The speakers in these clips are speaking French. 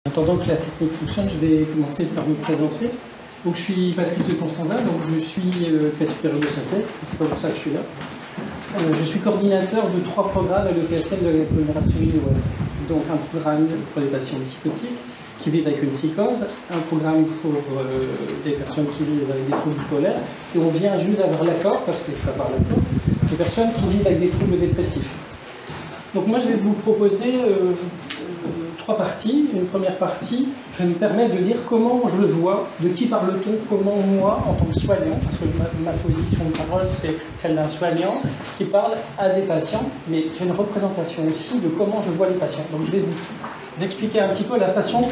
En attendant que la technique fonctionne, je vais commencer par me présenter. Donc, je suis Patrice de Constanza, donc je suis cadre supérieur de santé, c'est pas pour ça que je suis là. Je suis coordinateur de 3 programmes à l'EPSM de l'agglomération lilloise. Donc, un programme pour les patients psychotiques qui vivent avec une psychose, un programme pour des personnes qui vivent avec des troubles bipolaires, et on vient juste d'avoir l'accord, parce qu'il faut avoir l'accord, des personnes qui vivent avec des troubles dépressifs. Donc moi je vais vous proposer 3 parties. Une première partie, je vais me permettre de dire comment je le vois, de qui parle-t-on, comment moi, en tant que soignant, parce que ma position de parole c'est celle d'un soignant qui parle à des patients, mais j'ai une représentation aussi de comment je vois les patients. Donc je vais vous expliquer un petit peu la façon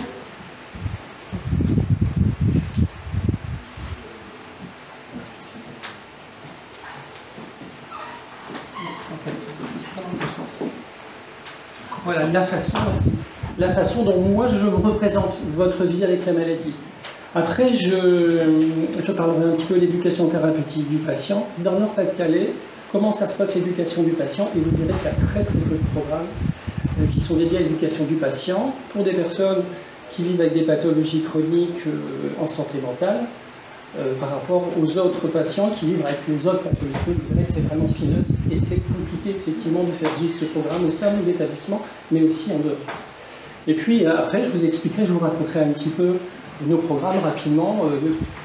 Voilà, la façon dont moi je représente votre vie avec la maladie. Après, je parlerai un petit peu de l'éducation thérapeutique du patient. Dans le Nord-Pas-de-Calais, comment ça se passe l'éducation du patient? Et vous verrez qu'il y a très très peu de programmes qui sont dédiés à l'éducation du patient pour des personnes qui vivent avec des pathologies chroniques en santé mentale. Par rapport aux autres patients qui vivent avec les autres pathologies, vous verrez, c'est vraiment pineuse et c'est compliqué effectivement de faire vivre ce programme au sein de nos établissements, mais aussi en dehors. Et puis après, je vous expliquerai, je vous raconterai un petit peu nos programmes rapidement.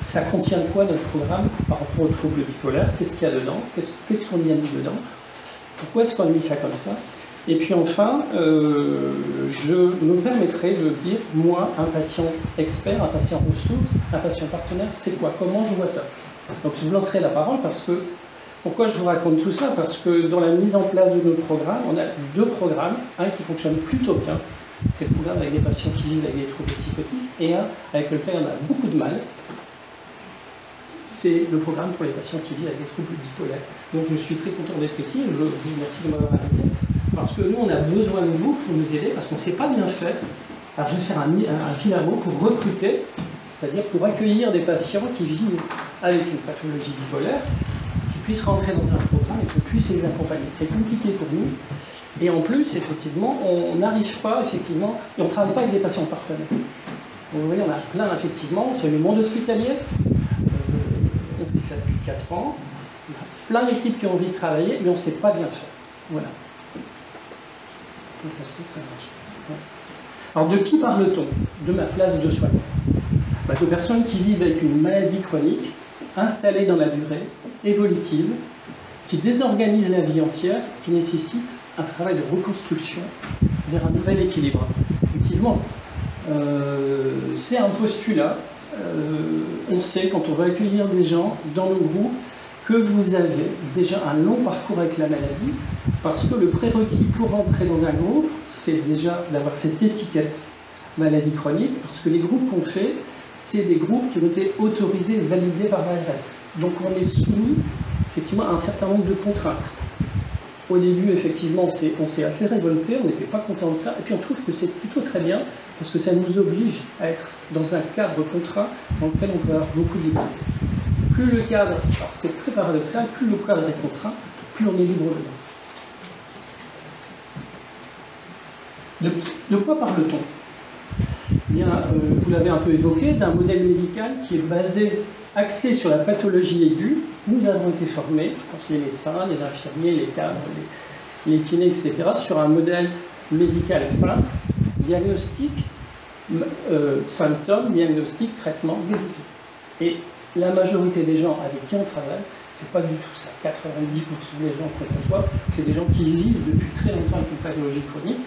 Ça contient quoi notre programme par rapport aux troubles bipolaires? Qu'est-ce qu'il y a dedans? Qu'est-ce qu'on y a mis dedans? Pourquoi est-ce qu'on a mis ça comme ça? Et puis enfin, je me permettrai de dire, moi, un patient expert, un patient ressource, un patient partenaire, c'est quoi? Comment je vois ça? Donc je vous lancerai la parole parce que, pourquoi je vous raconte tout ça? Parce que dans la mise en place de nos programmes, on a 2 programmes, un qui fonctionne plutôt bien, c'est le programme avec des patients qui vivent avec des troubles psychotiques, et un avec lequel on a beaucoup de mal, c'est le programme pour les patients qui vivent avec des troubles bipolaires. Donc je suis très content d'être ici, je vous remercie de m'avoir invité, parce que nous on a besoin de vous pour nous aider, parce qu'on ne sait pas bien faire. Alors je vais faire un filamo pour recruter, c'est-à-dire pour accueillir des patients qui vivent avec une pathologie bipolaire, qui puissent rentrer dans un programme et qu'on puisse les accompagner. C'est compliqué pour nous, et en plus, effectivement, on n'arrive pas, effectivement, et on ne travaille pas avec des patients partenaires. Donc, vous voyez, on a plein, effectivement, c'est le monde hospitalier, on fait ça depuis 4 ans, on a plein d'équipes qui ont envie de travailler, mais on ne sait pas bien faire. Voilà. Donc, ça marche. Ouais. Alors, de qui parle-t-on? De ma place de soignant. De personnes qui vivent avec une maladie chronique, installée dans la durée, évolutive, qui désorganise la vie entière, qui nécessite un travail de reconstruction vers un nouvel équilibre. Effectivement, c'est un postulat. On sait, quand on va accueillir des gens dans nos groupes, que vous avez déjà un long parcours avec la maladie, parce que le prérequis pour rentrer dans un groupe, c'est déjà d'avoir cette étiquette maladie chronique, parce que les groupes qu'on fait, c'est des groupes qui ont été autorisés et validés par l'ARS. Donc on est soumis effectivement à un certain nombre de contraintes. Au début, effectivement, on s'est assez révolté, on n'était pas content de ça, et puis on trouve que c'est plutôt très bien, parce que ça nous oblige à être dans un cadre contraint dans lequel on peut avoir beaucoup de liberté. Plus le cadre, alors c'est très paradoxal, plus le cadre est contraint, plus on est libre dedans. De quoi parle-t-on? Eh bien, vous l'avez un peu évoqué, d'un modèle médical qui est axé sur la pathologie aiguë. Nous avons été formés, je pense les médecins, les infirmiers, les cadres, les kinés, etc., sur un modèle médical simple, diagnostic, symptômes, diagnostic, traitement, guérison. Et la majorité des gens avec qui on travaille, c'est pas du tout ça. 90% des gens qu'on côtoie, c'est des gens qui vivent depuis très longtemps avec une pathologie chronique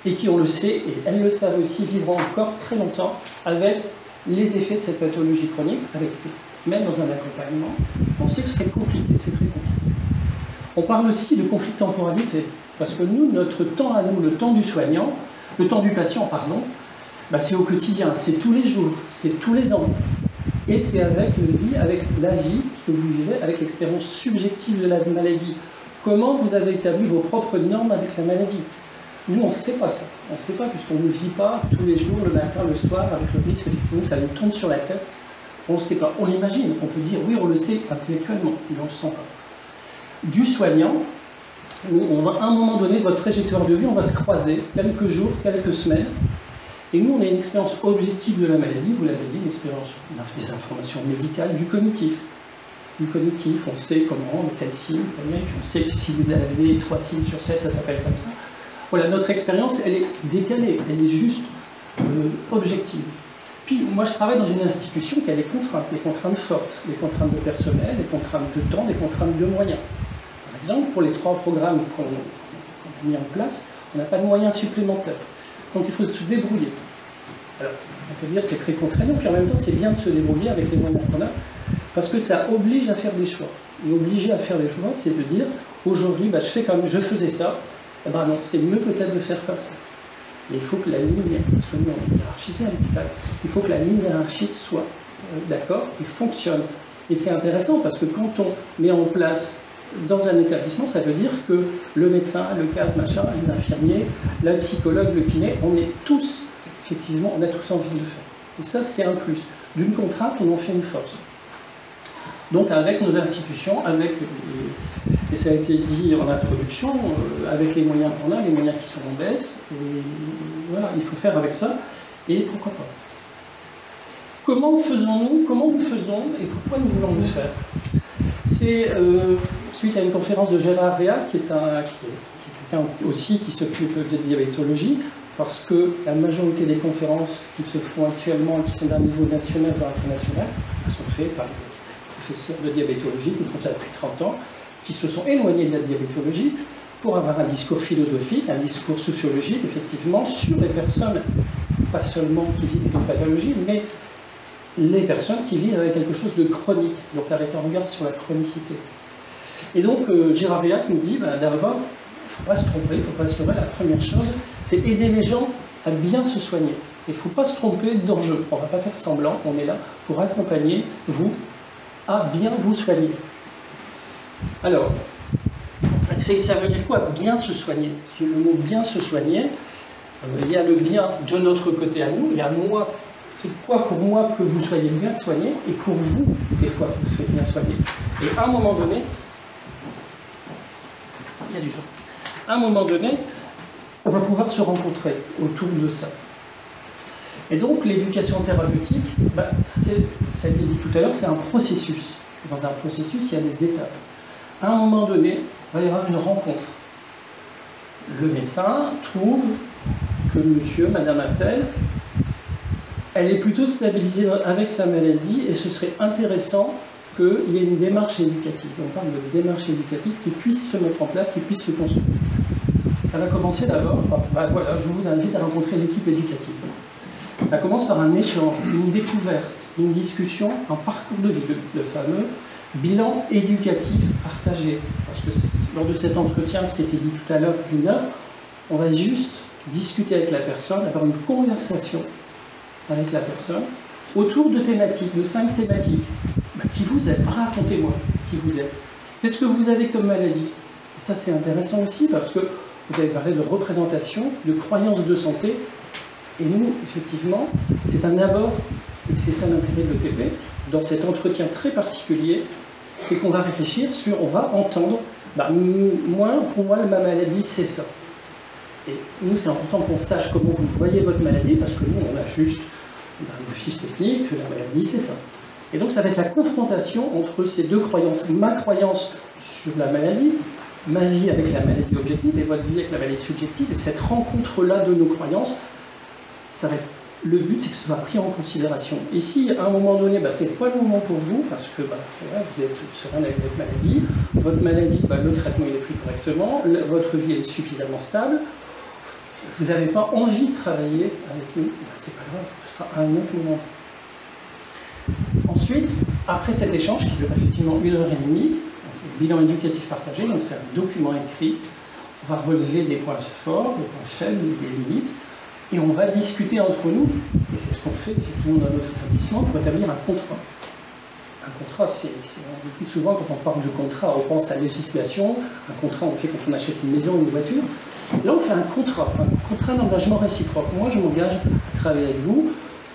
et qui, on le sait, et elles le savent aussi, vivront encore très longtemps avec les effets de cette pathologie chronique, même dans un accompagnement. On sait que c'est compliqué, c'est très compliqué. On parle aussi de conflit de temporalité, parce que nous, notre temps à nous, le temps du soignant, le temps du patient, pardon, c'est au quotidien, c'est tous les jours, c'est tous les ans. Et c'est avec la vie que vous vivez, avec l'expérience subjective de la maladie. Comment vous avez établi vos propres normes avec la maladie? Nous, on ne sait pas ça. On ne sait pas, puisqu'on ne vit pas tous les jours, le matin, le soir, avec le risque effectivement que ça nous tombe sur la tête. On ne sait pas. On l'imagine. On peut dire, oui, on le sait intellectuellement, mais on ne le sent pas. Du soignant, on va, à un moment donné, votre trajectoire de vie, on va se croiser quelques jours, quelques semaines. Et nous, on a une expérience objective de la maladie, vous l'avez dit, une expérience, on a des informations médicales du cognitif. Du cognitif, on sait comment, tel signe, on sait que si vous avez 3 signes sur 7, ça s'appelle comme ça. Voilà, notre expérience, elle est décalée, elle est juste objective. Puis, moi, je travaille dans une institution qui a des contraintes fortes, des contraintes de personnel, des contraintes de temps, des contraintes de moyens. Par exemple, pour les 3 programmes qu'on a mis en place, on n'a pas de moyens supplémentaires. Donc, il faut se débrouiller. Alors, on peut dire que c'est très contraignant, puis en même temps, c'est bien de se débrouiller avec les moyens qu'on a, parce que ça oblige à faire des choix. Et obliger à faire des choix, c'est de dire, aujourd'hui, je fais comme je faisais ça, eh ben non, c'est mieux peut-être de faire comme ça. Mais il faut que la ligne, parce que nous on est hiérarchisé à l'hôpital, il faut que la ligne hiérarchique soit d'accord et fonctionne. Et c'est intéressant parce que quand on met en place dans un établissement, ça veut dire que le médecin, le cadre, machin, les infirmiers, la psychologue, le kiné, on est tous, effectivement, on a tous envie de le faire. Et ça, c'est un plus. D'une contrainte, on en fait une force. Donc avec nos institutions, et ça a été dit en introduction, avec les moyens qu'on a, les moyens qui sont en baisse, et voilà, il faut faire avec ça, et pourquoi pas. Comment faisons-nous, comment nous faisons, et pourquoi nous voulons le faire? C'est suite à une conférence de Gérard Réa, qui est quelqu'un aussi qui s'occupe de diabétologie, parce que la majorité des conférences qui se font actuellement, qui sont d'un niveau national voire international, sont faites par des professeurs de diabétologie qui font ça depuis 30 ans, qui se sont éloignés de la diabétologie pour avoir un discours philosophique, un discours sociologique, effectivement, sur les personnes, pas seulement qui vivent avec une pathologie, mais les personnes qui vivent avec quelque chose de chronique, donc avec un regard sur la chronicité. Et donc, Gérard Réac nous dit, d'abord, il ne faut pas se tromper, il ne faut pas se leurrer, la première chose, c'est aider les gens à bien se soigner. Il ne faut pas se tromper d'enjeu. On ne va pas faire semblant, on est là pour accompagner vous à bien vous soigner. Alors, ça veut dire quoi, bien se soigner? Le mot bien se soigner, il y a le bien de notre côté à nous, il y a moi, c'est quoi pour moi que vous soyez bien soigné, et pour vous, c'est quoi que vous soyez bien soigné. Et à un moment donné, il y a du vent. À un moment donné, on va pouvoir se rencontrer autour de ça. Et donc, l'éducation thérapeutique, ça a été dit tout à l'heure, c'est un processus. Dans un processus, il y a des étapes. À un moment donné, il va y avoir une rencontre. Le médecin trouve que monsieur, madame Attel, elle est plutôt stabilisée avec sa maladie et ce serait intéressant qu'il y ait une démarche éducative. On parle de démarche éducative qui puisse se mettre en place, qui puisse se construire. Ça va commencer d'abord par, voilà, je vous invite à rencontrer l'équipe éducative. Ça commence par un échange, une découverte, une discussion, un parcours de vie, le fameux bilan éducatif partagé. Parce que lors de cet entretien, ce qui était dit tout à l'heure d'une heure, on va juste discuter avec la personne, avoir une conversation avec la personne autour de thématiques, de 5 thématiques. Qui vous êtes? Racontez-moi qui vous êtes. Qu'est-ce que vous avez comme maladie? Et ça, c'est intéressant aussi parce que vous avez parlé de représentation, de croyances de santé. Et nous, effectivement, c'est un abord, et c'est ça l'intérêt de l'ETP, dans cet entretien très particulier, c'est qu'on va réfléchir sur, on va entendre, pour moi, ma maladie, c'est ça. Et nous, c'est important qu'on sache comment vous voyez votre maladie, parce que nous, on a juste vos fiches techniques, la maladie, c'est ça. Et donc, ça va être la confrontation entre ces deux croyances. Ma croyance sur la maladie, ma vie avec la maladie objective, et votre vie avec la maladie subjective, et cette rencontre-là de nos croyances, ça va être, le but, c'est que ce soit pris en considération. Ici, à un moment donné, c'est pas le moment pour vous, parce que vous êtes serein avec votre maladie, le traitement il est pris correctement, votre vie est suffisamment stable, vous n'avez pas envie de travailler avec nous, c'est pas grave, ce sera un autre moment. Ensuite, après cet échange, qui dure effectivement 1h30, bilan éducatif partagé, donc c'est un document écrit, on va relever des points forts, des points faibles, des limites, et on va discuter entre nous, et c'est ce qu'on fait effectivement dans notre établissement, pour établir un contrat. Un contrat, on dit souvent quand on parle de contrat, on pense à la législation, un contrat on le fait quand on achète une maison ou une voiture. Là on fait un contrat d'engagement réciproque. Moi je m'engage à travailler avec vous.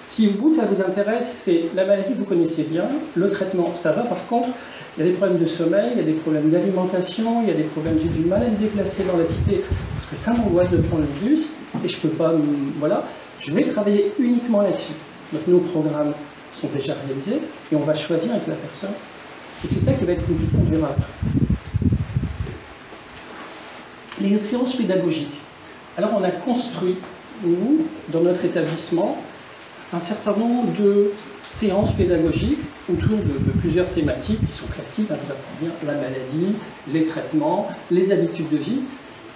Si vous, ça vous intéresse, c'est la maladie, vous connaissez bien, le traitement, ça va. Par contre, il y a des problèmes de sommeil, il y a des problèmes d'alimentation, il y a des problèmes, j'ai du mal à me déplacer dans la cité, parce que ça m'angoisse de prendre le bus, et je peux pas, voilà. Je vais travailler uniquement là-dessus. Donc nos programmes sont déjà réalisés et on va choisir avec la personne. Et c'est ça qui va être compliqué, on verra après. Les séances pédagogiques. Alors on a construit, nous, dans notre établissement, un certain nombre de séances pédagogiques autour de plusieurs thématiques qui sont classiques, vous apprenez bien la maladie, les traitements, les habitudes de vie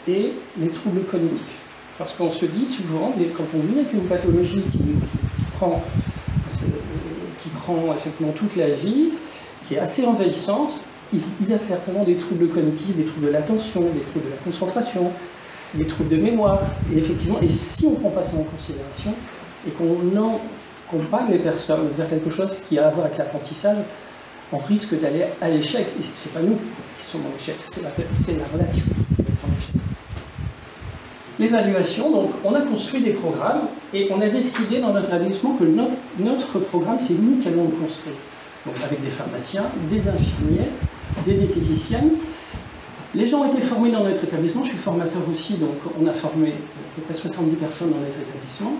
et les troubles cognitifs. Parce qu'on se dit souvent, quand on vit avec une pathologie qui prend effectivement toute la vie, qui est assez envahissante, il y a certainement des troubles cognitifs, des troubles de l'attention, des troubles de la concentration, des troubles de mémoire. Et effectivement, et si on ne prend pas ça en considération, et qu'on parle les personnes vers quelque chose qui a à voir avec l'apprentissage, on risque d'aller à l'échec. Et ce n'est pas nous qui sommes en échec, c'est la relation qui est en échec. L'évaluation, donc on a construit des programmes et on a décidé dans notre établissement que notre programme, c'est nous qui allons le construire. Donc avec des pharmaciens, des infirmiers, des diététiciennes. Les gens ont été formés dans notre établissement, je suis formateur aussi, donc on a formé à peu près 70 personnes dans notre établissement.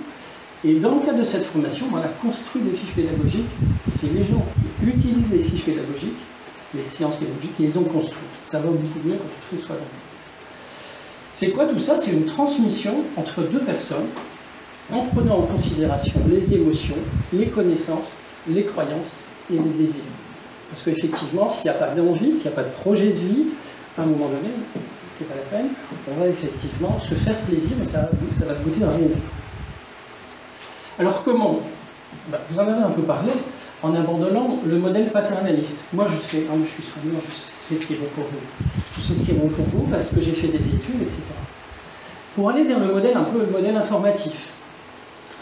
Et dans le cadre de cette formation, on a construit des fiches pédagogiques. C'est les gens qui utilisent les fiches pédagogiques, les séances pédagogiques, qui les ont construites. Ça va beaucoup mieux quand on fait soi-même. C'est quoi tout ça? C'est une transmission entre deux personnes en prenant en considération les émotions, les connaissances, les croyances et les désirs. Parce qu'effectivement, s'il n'y a pas d'envie, s'il n'y a pas de projet de vie, à un moment donné, c'est pas la peine, on va effectivement se faire plaisir, mais ça va goûter à rien du tout. Alors comment? Vous en avez un peu parlé, en abandonnant le modèle paternaliste. Moi je sais, je suis soignant, je sais ce qui est bon pour vous. Je sais ce qui est bon pour vous parce que j'ai fait des études, etc. Pour aller vers le modèle, un peu le modèle informatif.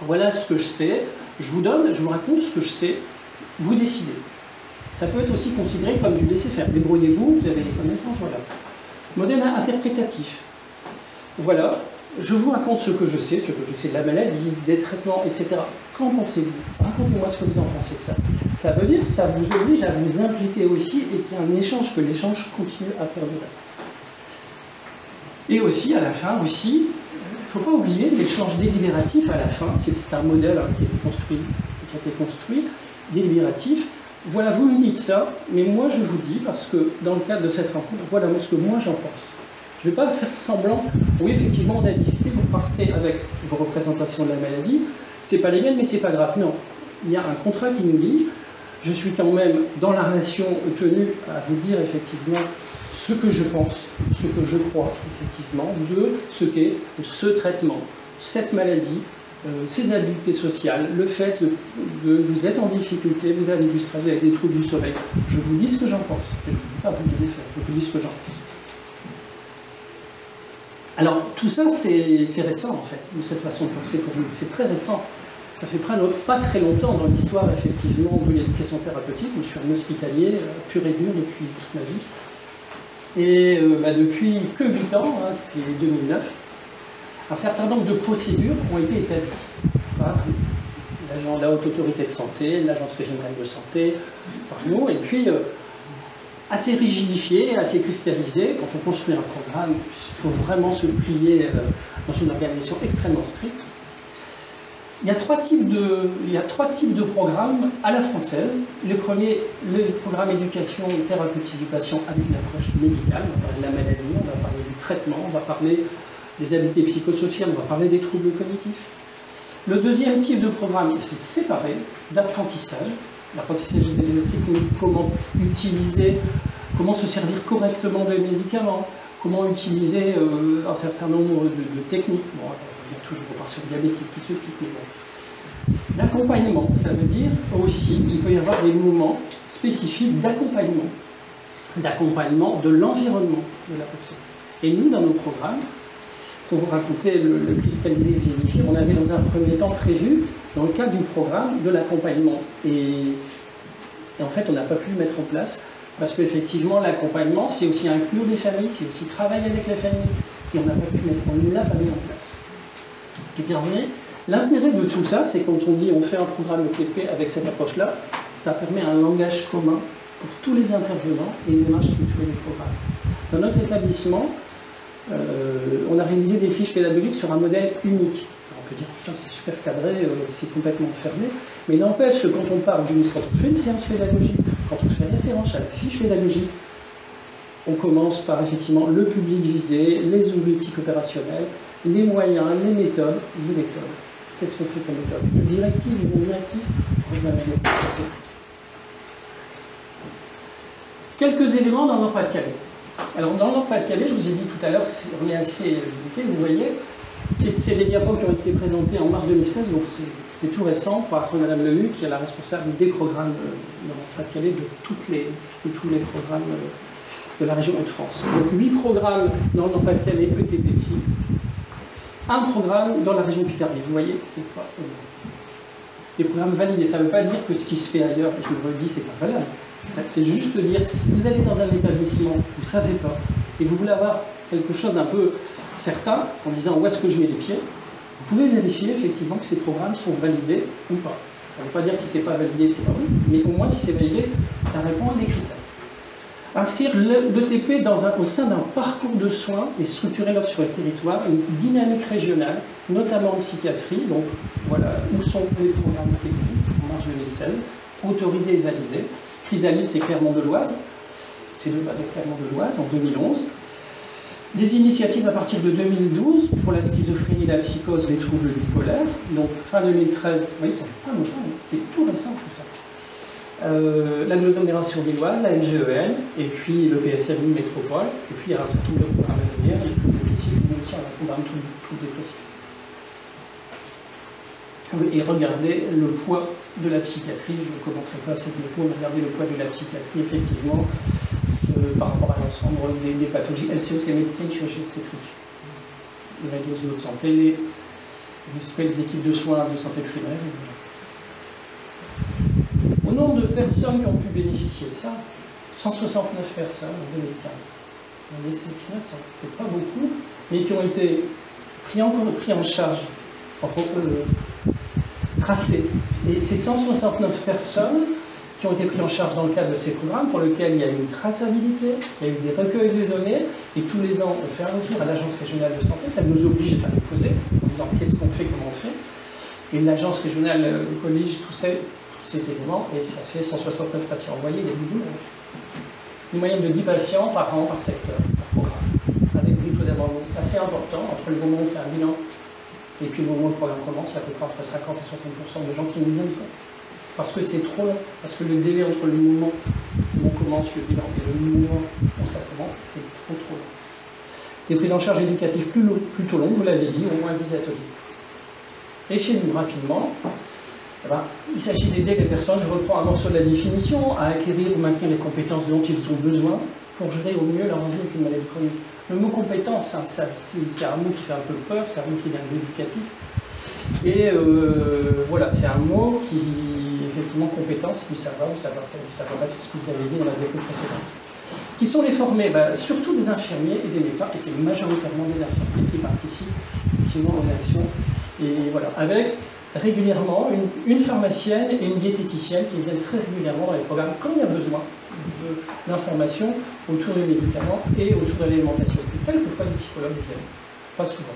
Voilà ce que je sais, je vous raconte ce que je sais, vous décidez. Ça peut être aussi considéré comme du laisser-faire. Débrouillez-vous, vous avez les connaissances, voilà. Modèle interprétatif. Voilà, je vous raconte ce que je sais de la maladie, des traitements, etc. Qu'en pensez-vous? Racontez-moi ce que vous en pensez de ça. Ça veut dire que ça vous oblige à vous impliquer aussi et qu'il y a un échange, que l'échange continue à perdurer. Et aussi, à la fin, aussi, il ne faut pas oublier l'échange délibératif à la fin. C'est un modèle qui a été construit, délibératif. Voilà, vous me dites ça, mais moi je vous dis, parce que dans le cadre de cette rencontre, voilà ce que moi j'en pense. Je ne vais pas faire semblant, oui effectivement on a discuté, vous partez avec vos représentations de la maladie, c'est pas les miennes mais c'est pas grave, non. Il y a un contrat qui nous dit, je suis quand même dans la relation tenue à vous dire effectivement ce que je pense, ce que je crois effectivement de ce qu'est ce traitement, cette maladie, ces habiletés sociales, le fait de vous êtes en difficulté, vous avez dû travailler avec des troubles du sommeil. Je vous dis ce que j'en pense. Et je ne vous dis pas vous devez faire, je vous dis ce que j'en pense. Alors, tout ça, c'est récent, en fait, de cette façon de penser pour nous. C'est très récent. Ça fait pas très longtemps dans l'histoire, effectivement, de l'éducation thérapeutique. Je suis un hospitalier pur et dur depuis toute ma vie. Et depuis que 8 ans, c'est 2009, un certain nombre de procédures ont été établies par la Haute Autorité de Santé, l'Agence Régionale de Santé, par nous, et puis assez rigidifié, assez cristallisé. Quand on construit un programme, il faut vraiment se plier dans une organisation extrêmement stricte. Il y a trois types de programmes à la française. Le premier, le programme éducation thérapeutique du patient avec une approche médicale. On va parler de la maladie, on va parler du traitement, on va parler des habiletés psychosociales, on va parler des troubles cognitifs. Le deuxième type de programme, c'est séparé d'apprentissage. L'apprentissage des techniques, comment utiliser, comment se servir correctement des médicaments, comment utiliser un certain nombre de techniques. Bon, il y a toujours des patients diabétiques qui se piquent, mais bon. D'accompagnement, ça veut dire aussi, il peut y avoir des moments spécifiques d'accompagnement de l'environnement de la personne. Et nous, dans nos programmes, pour vous raconter le cristallisé et le génifié, on avait dans un premier temps prévu, dans le cadre du programme, de l'accompagnement. Et en fait, on n'a pas pu le mettre en place, parce qu'effectivement, l'accompagnement, c'est aussi inclure des familles, c'est aussi travailler avec les familles, et on n'a pas pu mettre, on ne l'a pas mis en place. Ce qui permet, l'intérêt de tout ça, c'est quand on dit on fait un programme ETP avec cette approche-là, ça permet un langage commun pour tous les intervenants et une démarche structurée du programme. Dans notre établissement, on a réalisé des fiches pédagogiques sur un modèle unique. peut dire, putain, c'est super cadré, c'est complètement fermé. Mais n'empêche que quand on parle quand on fait une séance pédagogique, quand on fait référence à la fiche pédagogique, on commence par effectivement le public visé, les objectifs opérationnels, les moyens, les méthodes. Qu'est-ce qu'on fait comme méthode? Une directive, une non-directive? Quelques éléments dans le Nord-Pas-de-Calais. Alors, dans le Nord-Pas-de-Calais, je vous ai dit tout à l'heure, on est assez limité, vous voyez, c'est des diapos qui ont été présentés en mars 2016, donc c'est tout récent, par Madame Lehue, qui est la responsable des programmes dans le Nord-Pas-de-Calais, de tous les programmes de la région Hauts-de-France. Donc 8 programmes dans le Nord-Pas-de-Calais ETP ici, un programme dans la région Picardie. Vous voyez, c'est pas des programmes validés. Ça ne veut pas dire que ce qui se fait ailleurs, je le redis, c'est pas valable. C'est juste dire, si vous allez dans un établissement, vous ne savez pas, et vous voulez avoir quelque chose d'un peu certain, en disant où est-ce que je mets les pieds, vous pouvez vérifier effectivement que ces programmes sont validés ou pas. Ça ne veut pas dire si ce n'est pas validé, c'est pas oui, mais au moins si c'est validé, ça répond à des critères. Inscrire l'ETP au sein d'un parcours de soins et structurer sur le territoire une dynamique régionale, notamment en psychiatrie. Donc voilà où sont les programmes qui existent en mars 2016, autorisés et validés. Chrysalide, c'est Clermont de l'Oise, c'est de base de Clermont de l'Oise en 2011. Des initiatives à partir de 2012 pour la schizophrénie, la psychose, les troubles bipolaires. Donc fin 2013, oui, ça fait pas longtemps, c'est tout récent tout ça. L'agglomération lilloise, la LGEN, et puis le PSMI Métropole, et puis il y a un certain nombre de programmes à venir, et puis mais aussi un programme tout dépressif. Et regardez le poids de la psychiatrie, je ne commenterai pas cette méthode, mais regardez le poids de la psychiatrie, effectivement, par rapport à l'ensemble des pathologies. LCO, c'est médecine, chirurgie obstétrique. Les réseaux de santé, les équipes de soins de santé primaire, et voilà. Au nombre de personnes qui ont pu bénéficier de ça, 169 personnes en 2015. Vous voyez, c'est pas beaucoup, mais qui ont été pris en charge, tracés. Et ces 169 personnes qui ont été prises en charge dans le cadre de ces programmes, pour lesquels il y a eu une traçabilité, il y a eu des recueils de données, et tous les ans, on fait un retour à l'Agence régionale de santé, ça nous oblige à nous poser, en disant qu'est-ce qu'on fait, comment on fait. Et l'Agence régionale collige tous ces éléments, et ça fait 169 patients. Vous voyez, il y a une moyenne de 10 patients par an, par secteur, par programme, avec des taux d'abandon assez importants entre le moment où on fait un bilan et puis le moment où le programme commence, il y a à peu près entre 50 et 60% de gens qui ne viennent pas. Parce que c'est trop long, parce que le délai entre le moment où on commence le bilan et le moment où ça commence, c'est trop long. Des prises en charge éducatives plutôt longues, vous l'avez dit, au moins 10 ateliers. Et chez nous, rapidement, il s'agit d'aider les personnes, je reprends un morceau de la définition, à acquérir ou maintenir les compétences dont ils ont besoin pour gérer au mieux leur vie avec une maladie chronique. Le mot compétence, hein, c'est un mot qui fait un peu peur, c'est un mot qui vient de l'éducatif. Et voilà, c'est un mot qui, effectivement, compétence, puis ça va ou ça va pas, c'est ce que vous avez dit dans la diapo précédente. Qui sont les formés? Surtout des infirmiers et des médecins, et c'est majoritairement des infirmiers qui participent effectivement aux actions. Et voilà, avec régulièrement une pharmacienne et une diététicienne qui viennent très régulièrement dans les programmes quand il y a besoin d'informations autour des médicaments et autour de l'alimentation. Et quelquefois, les psychologues viennent, pas souvent.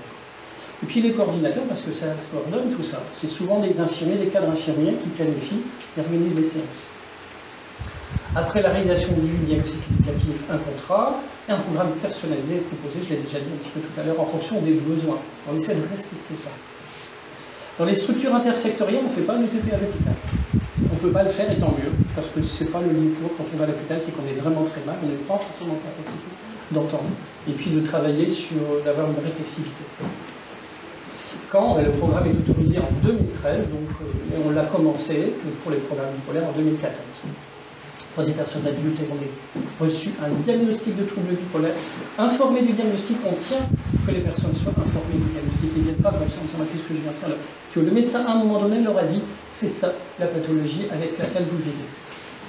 Et puis les coordinateurs, parce que ça se coordonne tout ça. C'est souvent des infirmiers, des cadres infirmiers qui planifient et organisent les séances. Après la réalisation du diagnostic éducatif, un contrat et un programme personnalisé est proposé, je l'ai déjà dit un petit peu tout à l'heure, en fonction des besoins. On essaie de respecter ça. Dans les structures intersectorielles, on ne fait pas un ETP à l'hôpital. On ne peut pas le faire, et tant mieux, parce que ce n'est pas le lieu pour quand on va à l'hôpital, c'est qu'on est vraiment très mal, on n'est pas forcément en capacité d'entendre, et puis de travailler d'avoir une réflexivité. Quand le programme est autorisé en 2013, donc on l'a commencé pour les programmes bipolaires en 2014. Pour des personnes adultes ayant reçu un diagnostic de trouble bipolaire, informés du diagnostic, on tient que les personnes soient informées du diagnostic et ne viennent pas comme ça en disant qu'est-ce que je viens faire là. Que le médecin à un moment donné leur a dit c'est ça la pathologie avec laquelle vous vivez.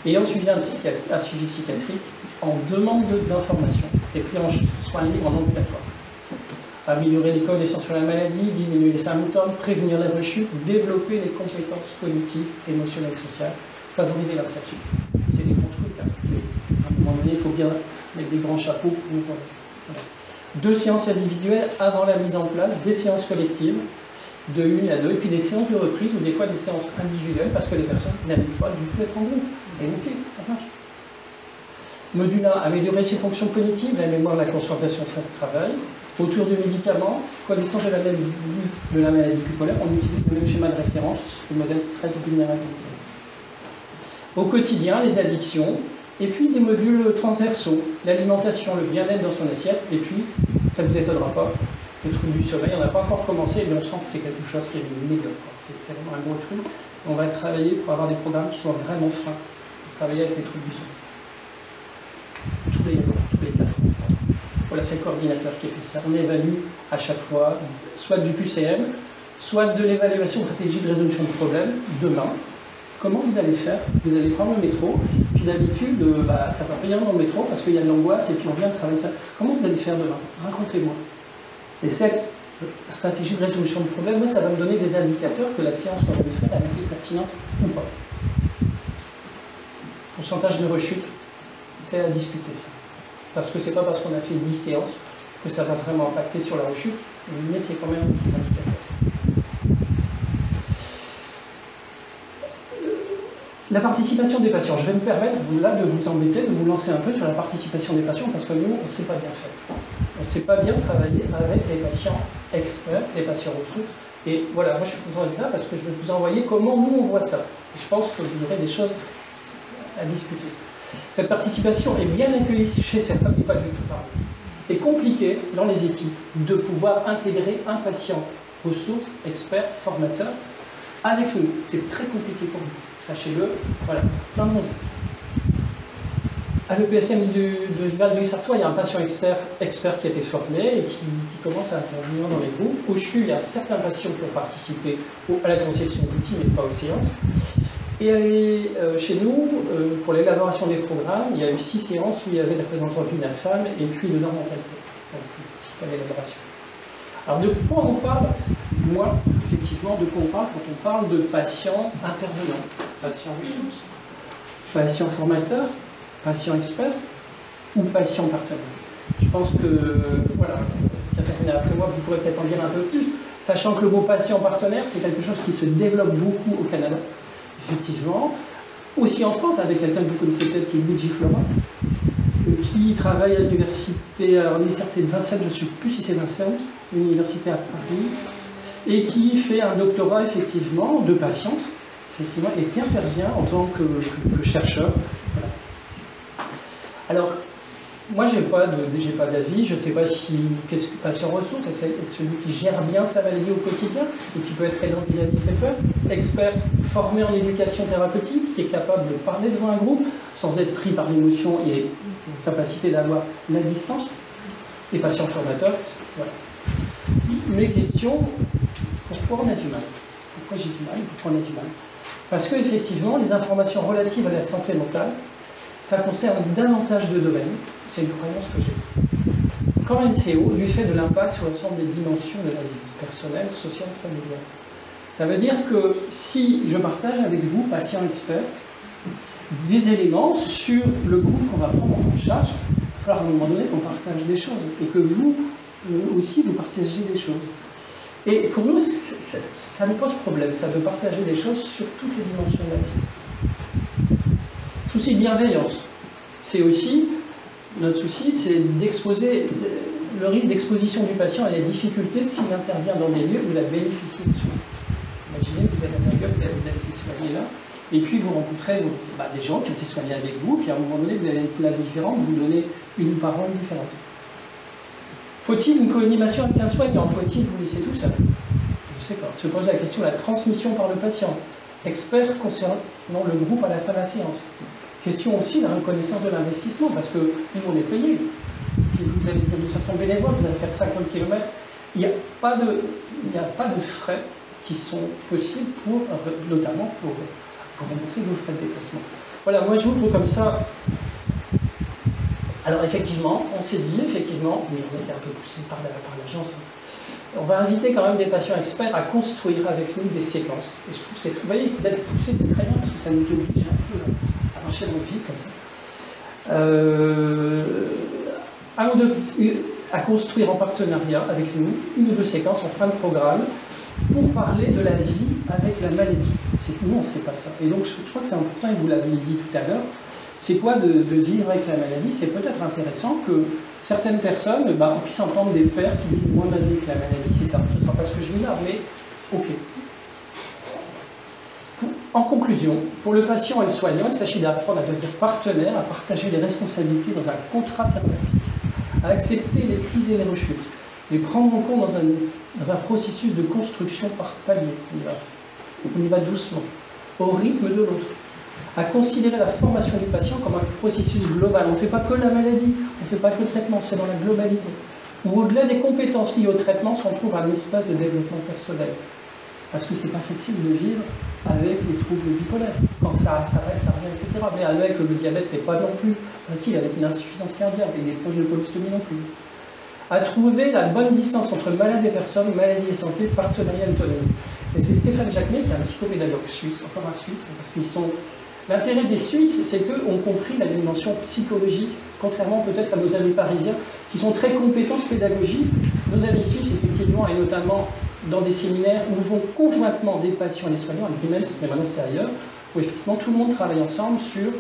Et ensuite vient un suivi psychiatrique en demande d'information et pris en soins libres en ambulatoire. Améliorer les connaissances sur la maladie, diminuer les symptômes, prévenir la rechute, développer les compétences cognitives, émotionnelles et sociales, favoriser l'insertion. C'est des bons trucs. Hein. À un moment donné, il faut bien mettre des grands chapeaux pour voilà. 2 séances individuelles avant la mise en place, des séances collectives, de 1 à 2, et puis des séances de reprise ou des fois des séances individuelles parce que les personnes n'aiment pas du tout être en groupe. Et ok, ça marche. Module 1, améliorer ses fonctions cognitives, la mémoire, la concentration, ça se travaille. Autour du médicament, connaissance de la maladie bipolaire, on utilise le même schéma de référence, le modèle stress-vulnérabilité. Au quotidien, les addictions, et puis des modules transversaux, l'alimentation, le bien-être dans son assiette, et puis, ça ne vous étonnera pas, les troubles du sommeil, on n'a pas encore commencé, mais on sent que c'est quelque chose qui est médiocre. C'est vraiment un gros truc. On va travailler pour avoir des programmes qui soient vraiment fins, pour travailler avec les troubles du sommeil. Tous les ans, tous les 4 ans. Voilà, c'est le coordinateur qui fait ça. On évalue à chaque fois, soit du QCM, soit de l'évaluation de stratégie de résolution de problèmes. Demain, comment vous allez faire? Vous allez prendre le métro, puis d'habitude, ça va payer dans le métro parce qu'il y a de l'angoisse et puis on vient de travailler ça. Comment vous allez faire demain? Racontez-moi. Et cette stratégie de résolution de problèmes, moi, ça va me donner des indicateurs que la séance qu'on va faire a été pertinente ou pas. Pourcentage de rechute, c'est à discuter ça. Parce que c'est pas parce qu'on a fait 10 séances que ça va vraiment impacter sur la rechute, mais c'est quand même un petit indicateur. La participation des patients. Je vais me permettre là de vous embêter, de vous lancer un peu sur la participation des patients parce que nous, on ne sait pas bien faire. On ne sait pas bien travailler avec les patients experts, les patients ressources. Et voilà, moi je suis toujours là parce que je vais vous envoyer comment nous on voit ça. Je pense que vous aurez des choses à discuter. Cette participation est bien accueillie chez certains, mais pas du tout pareil. C'est compliqué dans les équipes de pouvoir intégrer un patient ressources, expert, formateur avec nous. C'est très compliqué pour nous. Sachez-le, voilà, plein de raisons. À l'EPSM de Val-de-Sartois, il y a un patient expert qui a été formé et qui commence à intervenir dans les groupes. Au CHU, il y a certains patients qui ont participé à la conception d'outils, mais pas aux séances. Et chez nous, pour l'élaboration des programmes, il y a eu 6 séances où il y avait des représentants d'une femme et puis de normalité, donc à l'élaboration. Alors de quoi on parle? Moi, effectivement, de quoi on parle quand on parle de patients intervenants, patients ressources, patients formateurs, patients experts ou patients partenaires. Je pense que, voilà, Catherine après moi, vous pourrez peut-être en dire un peu plus, sachant que le mot patient partenaire, c'est quelque chose qui se développe beaucoup au Canada, effectivement. Aussi en France, avec quelqu'un que vous connaissez peut-être qui est Luigi Flora, qui travaille à l'université de Vincennes, je ne sais plus si c'est Vincennes, l'université à Paris, et qui fait un doctorat effectivement de patiente, effectivement, et qui intervient en tant que chercheur. Voilà. Alors, moi, j'ai pas d'avis, je ne sais pas si qu'est-ce que patient ressource, c'est celui qui gère bien sa maladie au quotidien et qui peut être aidant vis-à-vis de ses pairs, expert formé en éducation thérapeutique, qui est capable de parler devant un groupe sans être pris par l'émotion et capacité d'avoir la distance, et patient formateur. Voilà. Mes questions, pourquoi on a du mal? Pourquoi j'ai du mal? Pourquoi on a du mal? Parce que effectivement, les informations relatives à la santé mentale, ça concerne davantage de domaines, c'est une croyance que j'ai, qu'en NCO, du fait de l'impact sur l'ensemble des dimensions de la vie, personnelle, sociale, familiale. Ça veut dire que si je partage avec vous, patients experts, des éléments sur le groupe qu'on va prendre en charge, il va falloir à un moment donné qu'on partage des choses, et que vous aussi, vous partagez des choses. Et pour nous, ça nous pose problème, ça de partager des choses sur toutes les dimensions de la vie. Souci de bienveillance, c'est aussi, notre souci, c'est d'exposer le risque d'exposition du patient à la difficulté s'il intervient dans des lieux où il a bénéficié de soins. Imaginez, vous êtes dans un lieu, vous avez été soigné là, et puis vous rencontrez des gens qui ont été soignés avec vous, puis à un moment donné, vous avez une place différente, vous donnez une parole différente. Faut-il une co-animation avec un soignant? Faut-il vous laisser tout seul? Je ne sais pas. Se pose la question de la transmission par le patient. Expert concernant le groupe à la fin de la séance. Question aussi de la reconnaissance de l'investissement, parce que nous, on est payé. Puis vous allez de façon bénévole, vous allez faire 50 km. Il n'y a pas de frais qui sont possibles notamment pour vous rembourser vos frais de déplacement. Voilà, moi j'ouvre comme ça. Alors effectivement, on s'est dit, effectivement, mais on était un peu poussé par l'agence, on va inviter quand même des patients experts à construire avec nous des séquences. Et je trouve que vous voyez, d'être poussé, c'est très bien, parce que ça nous oblige un peu à marcher dans le vide comme ça. À construire en partenariat avec nous une ou deux séquences en fin de programme, pour parler de la vie avec la maladie. Non, c'est pas ça. Et donc, je crois que c'est important, et vous l'avez dit tout à l'heure, c'est quoi de vivre avec la maladie? C'est peut-être intéressant que certaines personnes puissent entendre des pères qui disent « Moi, ma vie avec la maladie, c'est ça, ce ne sera pas ce que je vis là, mais ok ». En conclusion, pour le patient et le soignant, il s'agit d'apprendre à devenir partenaire, à partager les responsabilités dans un contrat thérapeutique, à accepter les crises et les rechutes, les prendre en compte dans un processus de construction par palier. On y va doucement, au rythme de l'autre, à considérer la formation du patient comme un processus global. On ne fait pas que la maladie, on ne fait pas que le traitement, c'est dans la globalité. Où au-delà des compétences liées au traitement, on trouve un espace de développement personnel. Parce que c'est pas facile de vivre avec les troubles bipolaires. Quand ça revient, etc. Mais avec le diabète, c'est pas non plus facile, avec une insuffisance cardiaque, avec des projets de colostomie non plus. À trouver la bonne distance entre malade et personne, maladie et santé, partenariat et autonomie. Et c'est Stéphane Jacquemet, qui est un psychopédagogue suisse, encore un Suisse, parce qu'ils sont... L'intérêt des Suisses, c'est qu'eux ont compris la dimension psychologique, contrairement peut-être à nos amis parisiens, qui sont très compétents en pédagogie. Nos amis suisses, effectivement, et notamment dans des séminaires où vont conjointement des patients et des soignants, à Grimmels, mais maintenant c'est ailleurs, où effectivement tout le monde travaille ensemble sur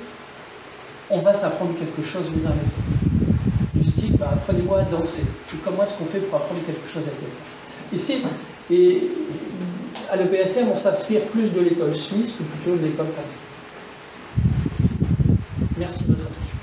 on va s'apprendre quelque chose les uns les autres. Du style, apprenez-moi à danser. Et comment est-ce qu'on fait pour apprendre quelque chose à quelqu'un? Et à l'EPSM, on s'inspire plus de l'école suisse que plutôt de l'école parisienne. Merci de votre attention.